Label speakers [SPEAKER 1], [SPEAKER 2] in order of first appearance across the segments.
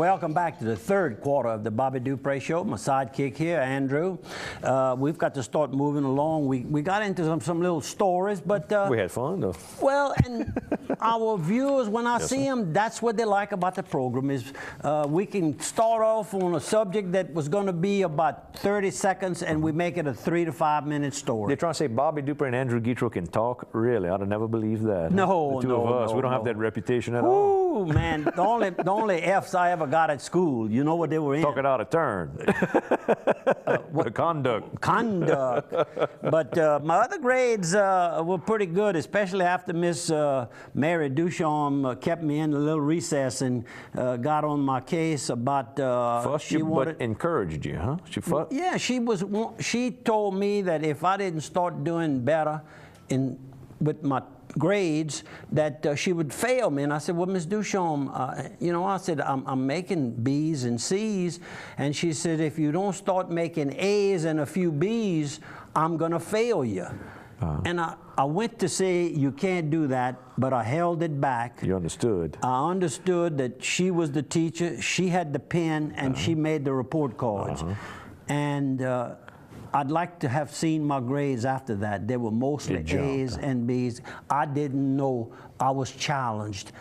[SPEAKER 1] welcome back to the third quarter of the Bobby Dupre Show. My sidekick here, Andrew. We've got to start moving along. We got into some little stories, but...
[SPEAKER 2] we had fun, though.
[SPEAKER 1] Well, and our viewers, when I see them, that's what they like about the program is we can start off on a subject that was going to be about 30 seconds, and we make it a 3 to 5 minute story.
[SPEAKER 2] They're trying to say Bobby Dupre and Andrew Guitro can talk? Really? I'd have never believed that.
[SPEAKER 1] No,
[SPEAKER 2] the two of us, we don't have that reputation at all.
[SPEAKER 1] Ooh, man, the only F's I ever got at school, you know what they were in?
[SPEAKER 2] Talking out of turn. What? Conduct.
[SPEAKER 1] Conduct. But my other grades were pretty good, especially after Miss Mary Duchamp kept me in a little recess and got on my case about...
[SPEAKER 2] Fussed you, but encouraged you, huh? She fussed?
[SPEAKER 1] Yeah, she told me that if I didn't start doing better with my grades, that she would fail me. And I said, well, Miss Duchamp, you know, I said, I'm making B's and C's. And she said, if you don't start making A's and a few B's, I'm going to fail you. And I went to say, you can't do that, but I held it back.
[SPEAKER 2] You understood.
[SPEAKER 1] I understood that she was the teacher, she had the pen, and she made the report cards. And I'd like to have seen my grades after that. They were mostly A's and B's. I didn't know I was challenged.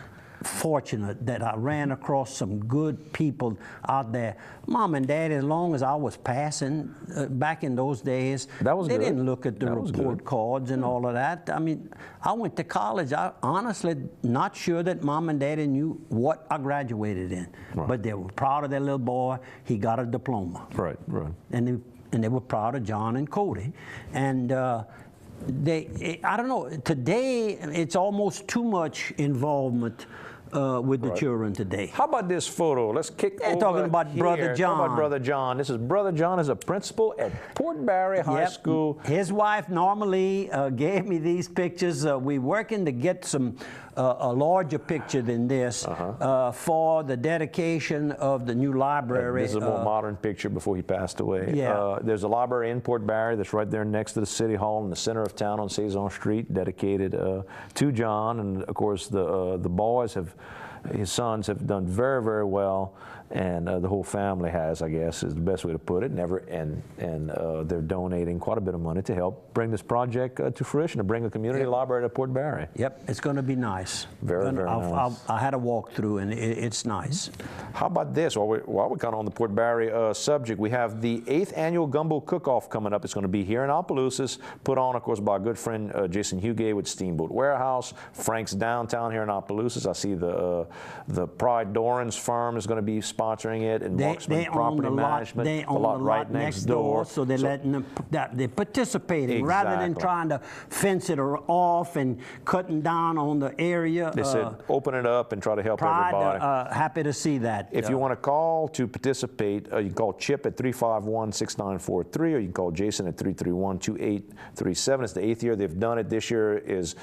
[SPEAKER 1] Fortunate that I ran across some good people out there. Mom and Dad, as long as I was passing, back in those days, they didn't look at the report cards and all of that. I mean, I went to college. I honestly not sure that Mom and Daddy knew what I graduated in. But they were proud of their little boy. He got a diploma.
[SPEAKER 2] Right.
[SPEAKER 1] And they were proud of John and Cody. And I don't know, today it's almost too much involvement with the children today.
[SPEAKER 2] How about this photo? Let's kick over
[SPEAKER 1] talking about
[SPEAKER 2] here.
[SPEAKER 1] Brother John.
[SPEAKER 2] Talking about Brother John. This is Brother John as a principal at Port Barre High School.
[SPEAKER 1] His wife normally gave me these pictures. We're working to get a larger picture than this for the dedication of the new library.
[SPEAKER 2] This is a more modern picture before he passed away. There's a library in Port Barre that's right there next to the City Hall in the center of town on Saison Street, dedicated to John. And of course, the boys his sons have done very, very well, and the whole family has, I guess, is the best way to put it. They're donating quite a bit of money to help bring this project to fruition, to bring a community library to Port Barre.
[SPEAKER 1] Yep, it's going to be nice.
[SPEAKER 2] Very nice.
[SPEAKER 1] I had a walk through, and it's nice.
[SPEAKER 2] How about this? While we're kind of on the Port Barre subject, we have the 8th annual Gumbo Cook-Off coming up. It's going to be here in Opelousas, put on, of course, by our good friend Jason Hugay with Steamboat Warehouse. Frank's Downtown here in Opelousas. I see the Pride Doran's firm is going to be sponsoring it, and Marksman Property Management.
[SPEAKER 1] They own the lot right next door, so they're letting them. They're participating rather than trying to fence it off and cutting down on the area.
[SPEAKER 2] They said open it up and try to help everybody.
[SPEAKER 1] Happy to see that.
[SPEAKER 2] If you want to call to participate, you can call Chip at 351-6943, or you can call Jason at 331-2837. It's the 8th year they've done it. This year is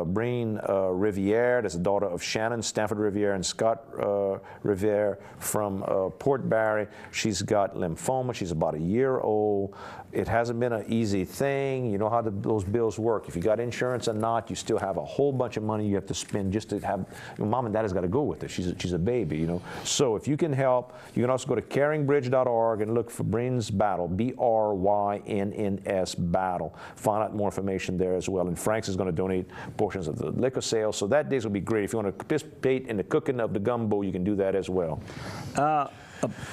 [SPEAKER 2] Breen Riviere. That's the daughter of Shannon Stanford Riviere and Scott Riviere from Port Barre. She's got lymphoma. She's about a year old. It hasn't been an easy thing. You know how those bills work. If you got insurance or not, you still have a whole bunch of money you have to spend just to have. Mom and Dad has got to go with it. She's a baby, you know. So if you can help, you can also go to caringbridge.org and look for Bryn's Battle, BRYNNS Battle. Find out more information there as well. And Frank's is going to donate portions of the liquor sales. So that day's will be great. If you want to participate in the cooking of the gumbo, you can do that as well.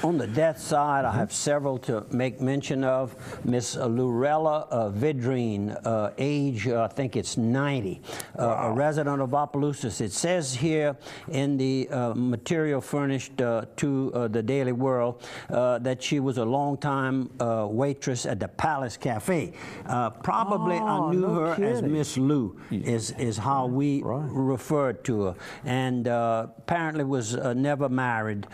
[SPEAKER 1] On the death side, I have several to make mention of. Miss Lurella Vidrine, age, I think it's 90, a resident of Opelousas. It says here in the material furnished to the Daily World that she was a long-time waitress at the Palace Cafe. Probably I knew her as Miss Lou, is how we referred to her. And apparently was never married.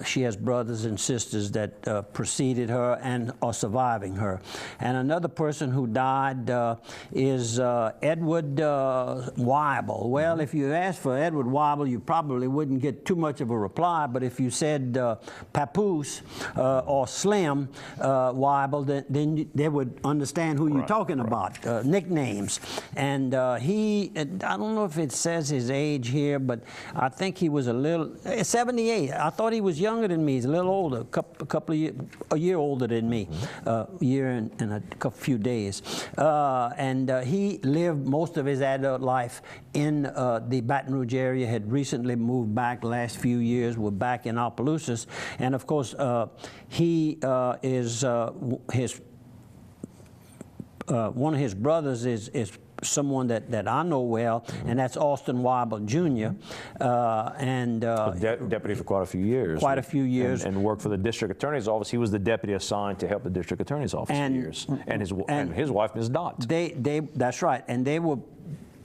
[SPEAKER 1] She has brothers and sisters that preceded her and are surviving her. And another person who died is Edward Weibel. Well, if you asked for Edward Weibel, you probably wouldn't get too much of a reply, but if you said Papoose or Slim Weibel, then they would understand who you're talking about, nicknames. And he, I don't know if it says his age here, but I think he was a little, 78. I thought he was younger than me. He's a little older, a year older than me, year and a few days. And he lived most of his adult life in the Baton Rouge area, had recently moved back the last few years, we're back in Opelousas. And of course, he is, one of his brothers is someone that I know well, and that's Austin Weibel Jr.
[SPEAKER 2] Deputy for quite a few years.
[SPEAKER 1] Quite a few years.
[SPEAKER 2] And worked for the district attorney's office. He was the deputy assigned to help the district attorney's office for years. And his wife, Ms. Dott.
[SPEAKER 1] That's right. And they were,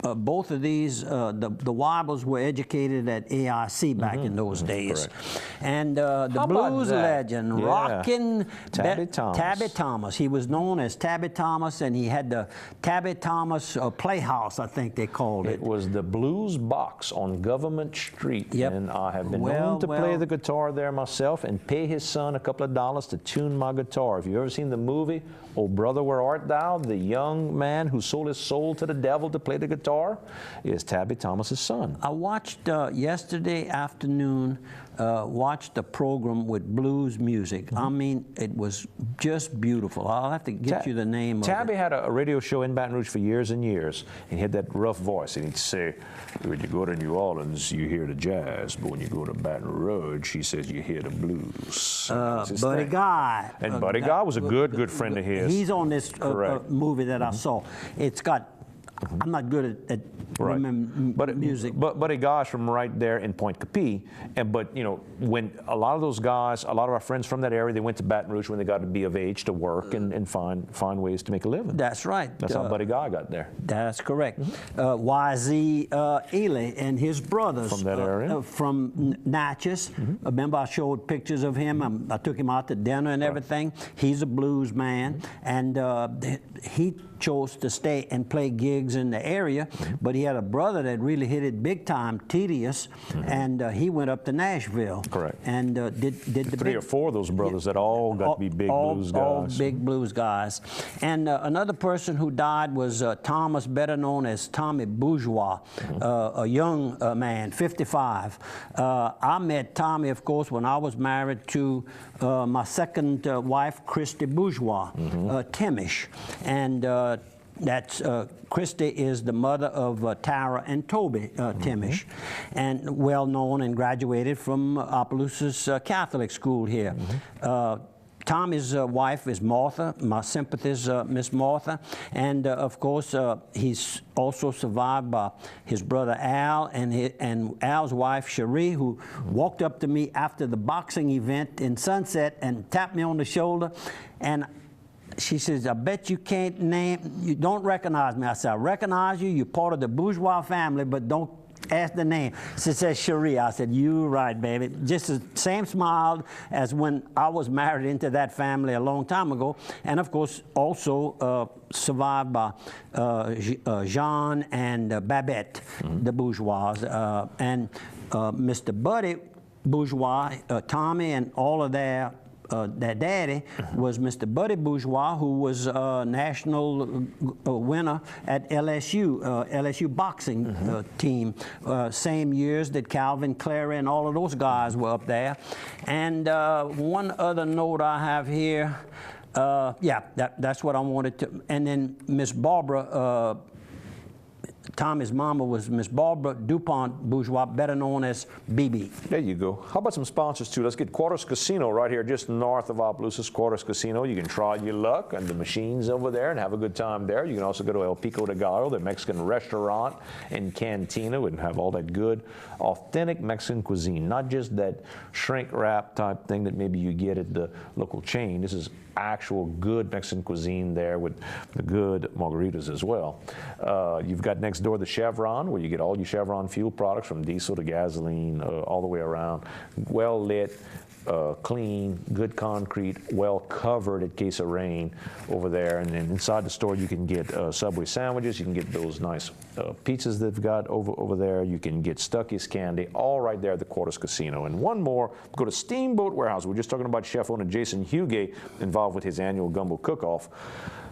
[SPEAKER 1] both of these, the Weibels were educated at AIC back in those days.
[SPEAKER 2] Correct.
[SPEAKER 1] And the blues legend, rockin'
[SPEAKER 2] Tabby Thomas.
[SPEAKER 1] Tabby Thomas. He was known as Tabby Thomas, and he had the Tabby Thomas Playhouse, I think they called it.
[SPEAKER 2] It was the Blues Box on Government Street.
[SPEAKER 1] Yep.
[SPEAKER 2] And I have been known to play the guitar there myself and pay his son a couple of dollars to tune my guitar. If you've ever seen the movie, Oh Brother, Where Art Thou? The young man who sold his soul to the devil to play the guitar is Tabby Thomas's son.
[SPEAKER 1] I watched yesterday afternoon, watched a program with blues music. I mean, it was just beautiful. I'll have to get you the name of it.
[SPEAKER 2] Tabby had a radio show in Baton Rouge for years and years, and he had that rough voice, and he'd say, when you go to New Orleans, you hear the jazz, but when you go to Baton Rouge, he says you hear the blues.
[SPEAKER 1] Buddy Guy.
[SPEAKER 2] And Buddy Guy was a good friend of his.
[SPEAKER 1] He's on this movie that I saw. It's got, I'm not good at remembering music.
[SPEAKER 2] But Buddy Guy's from right there in Point Capee. But you know, when a lot of those guys, a lot of our friends from that area, they went to Baton Rouge when they got to be of age to work and find ways to make a living.
[SPEAKER 1] That's right.
[SPEAKER 2] That's how Buddy Guy got there.
[SPEAKER 1] That's correct. YZ Ely and his brothers.
[SPEAKER 2] From that area?
[SPEAKER 1] From Natchez. Remember I showed pictures of him. I took him out to dinner and everything. He's a blues man. And he chose to stay and play gigs in the area, but he had a brother that really hit it big time, Tedious, and he went up to Nashville.
[SPEAKER 2] Correct.
[SPEAKER 1] And did the
[SPEAKER 2] three or four of those brothers that all got to be big blues guys.
[SPEAKER 1] All big blues guys. And another person who died was Thomas, better known as Tommy Bourgeois, a young man, 55. I met Tommy, of course, when I was married to my second wife, Christy Bourgeois, Timish. And that's Christy is the mother of Tara and Toby Timish, and well known and graduated from Opelousas Catholic School here. Tommy's wife is Martha. My sympathies, Miss Martha. And of course, he's also survived by his brother Al and Al's wife Cherie, who walked up to me after the boxing event in Sunset and tapped me on the shoulder. And she says, I bet you can't you don't recognize me. I said, I recognize you. You're part of the bourgeois family, but don't ask the name. She says, Cherie. I said, you're right, baby. Just the same smile as when I was married into that family a long time ago. And of course, also survived by Jean and Babette, the bourgeois. And Mr. Buddy Bourgeois, Tommy, and all of their daddy was Mr. Buddy Bourgeois, who was a national winner at LSU, LSU boxing team. Same years that Calvin Clary and all of those guys were up there. And one other note I have here, that's what I wanted to, and then Miss Barbara, Tommy's mama was Miss Barbara DuPont Bourgeois, better known as BB.
[SPEAKER 2] There you go. How about some sponsors too? Let's get Quarters Casino right here just north of Opelousas. Quarters Casino. You can try your luck and the machines over there and have a good time there. You can also go to El Pico de Gallo, the Mexican restaurant and cantina, and have all that good, authentic Mexican cuisine. Not just that shrink wrap type thing that maybe you get at the local chain. This is actual good Mexican cuisine there with the good margaritas as well. You've got next door the Chevron, where you get all your Chevron fuel products from diesel to gasoline, all the way around. Well lit, clean, good concrete, well covered in case of rain over there. And then inside the store you can get Subway sandwiches, you can get those nice pizzas they've got over there, you can get Stuckey's candy, all right there at the Quarters Casino. And one more, go to Steamboat Warehouse. We're just talking about chef owner Jason Hugay involved with his annual gumbo cook-off.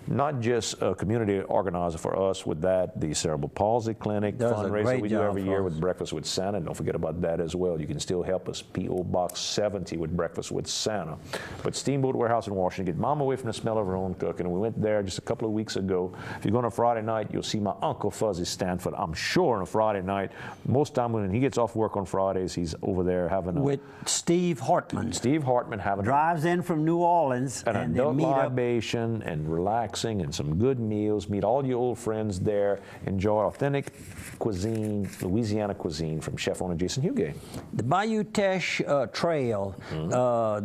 [SPEAKER 2] Not just a community organizer for us with that, the Cerebral Palsy Clinic fundraiser we do every year with Breakfast with Santa. Don't forget about that as well. You can still help us, P.O. Box 70 with Breakfast with Santa. But Steamboat Warehouse in Washington, get mom away from the smell of her own cooking. And we went there just a couple of weeks ago. If you go on a Friday night, you'll see my Uncle Fuzzy Stanford, I'm sure, on a Friday night. Most time when he gets off work on Fridays, he's over there having
[SPEAKER 1] with Steve Hartman.
[SPEAKER 2] Steve Hartman having
[SPEAKER 1] drives in from New Orleans
[SPEAKER 2] an
[SPEAKER 1] and
[SPEAKER 2] adult
[SPEAKER 1] they meet
[SPEAKER 2] libation and relaxing and some good meals. Meet all your old friends there. Enjoy authentic cuisine, Louisiana cuisine from chef owner Jason Hugay.
[SPEAKER 1] The Bayou Teche Trail,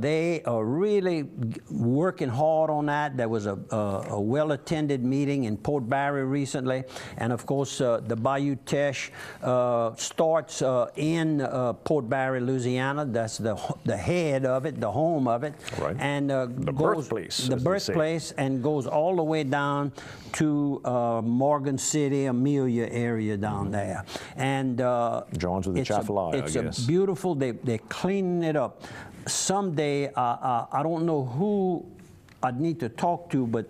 [SPEAKER 1] they are really working hard on that. There was a well-attended meeting in Port Barre recently, and of course the Bayou Teche starts in Port Barre, Louisiana. That's the head of it, the home of it,
[SPEAKER 2] right.
[SPEAKER 1] And the birthplace, and goes all the way down to Morgan City, Amelia area down there. And
[SPEAKER 2] Jones with the Chaffalaya, I guess.
[SPEAKER 1] It's a beautiful, they're cleaning it up. Someday, I don't know who I'd need to talk to, but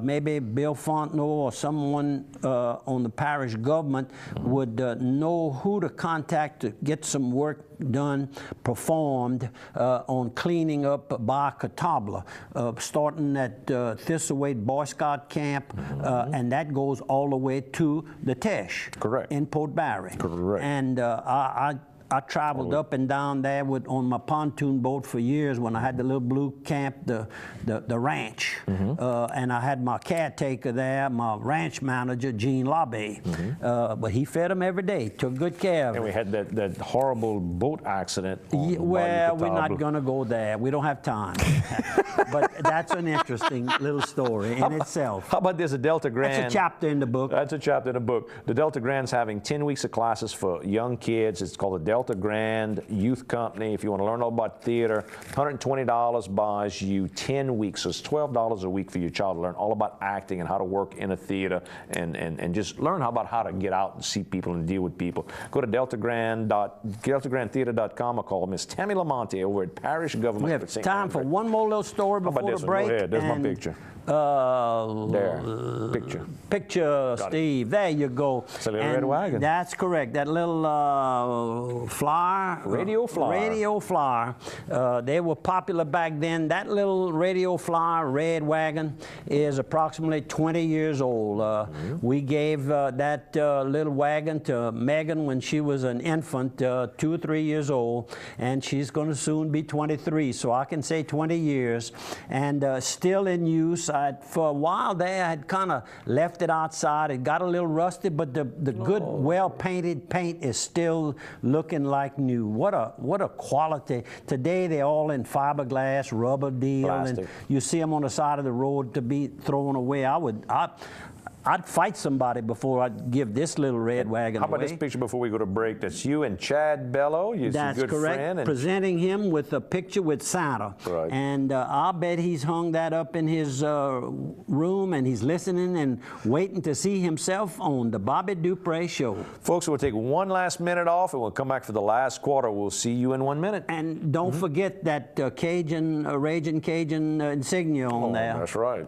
[SPEAKER 1] maybe Bill Fontenot or someone on the parish government would know who to contact to get some work done, performed on cleaning up Bar Catawba, starting at Thistlewaite Boy Scout Camp, and that goes all the way to the Teche.
[SPEAKER 2] Correct.
[SPEAKER 1] In Port Barre.
[SPEAKER 2] Correct.
[SPEAKER 1] And I traveled up and down there on my pontoon boat for years when I had the little blue camp, the ranch. And I had my caretaker there, my ranch manager, Gene Labbe. But he fed them every day, took good care of them.
[SPEAKER 2] And we had that horrible boat accident.
[SPEAKER 1] Well, we're not going to go there. We don't have time. But that's an interesting little story in itself.
[SPEAKER 2] How about this, a Delta Grand?
[SPEAKER 1] That's a chapter in the book.
[SPEAKER 2] That's a chapter in the book. The Delta Grand's having 10 weeks of classes for young kids. It's called the Delta Grand Youth Company. If you want to learn all about theater, $120 buys you 10 weeks. So it's $12 a week for your child to learn all about acting and how to work in a theater and just learn about how to get out and see people and deal with people. Go to deltagrandtheater.com or call Miss Tammy Lamonte over at Parish Government.
[SPEAKER 1] We have time for one more little story before the break.
[SPEAKER 2] Go ahead. There's my picture. There. Picture,
[SPEAKER 1] Steve. There you go.
[SPEAKER 2] It's a little red wagon.
[SPEAKER 1] That's correct. That little flyer.
[SPEAKER 2] Radio flyer.
[SPEAKER 1] Radio flyer. They were popular back then. That little radio flyer, red wagon, is approximately 20 years old. We gave that little wagon to Megan when she was an infant, 2 or 3 years old, and she's going to soon be 23, so I can say 20 years, and still in use. For a while there, I had kind of left it outside. It got a little rusty, but the good, well-painted paint is still looking like new. What a quality. Today, they're all in fiberglass, rubber deal,
[SPEAKER 2] Plastic.
[SPEAKER 1] and you see them on the side of the road to be thrown away. I'd fight somebody before I'd give this little red wagon
[SPEAKER 2] How about
[SPEAKER 1] away.
[SPEAKER 2] this picture before we go to break? That's you and Chad Bello. You're
[SPEAKER 1] That's
[SPEAKER 2] a good
[SPEAKER 1] correct.
[SPEAKER 2] friend. And
[SPEAKER 1] presenting him with a picture with Santa.
[SPEAKER 2] Right.
[SPEAKER 1] And I'll bet he's hung that up in his room, and he's listening and waiting to see himself on the Bobby Dupre Show.
[SPEAKER 2] folks, we'll take one last minute off, and we'll come back for the last quarter. We'll see you in 1 minute.
[SPEAKER 1] And don't forget that Raging Cajun insignia on there.
[SPEAKER 2] That's right.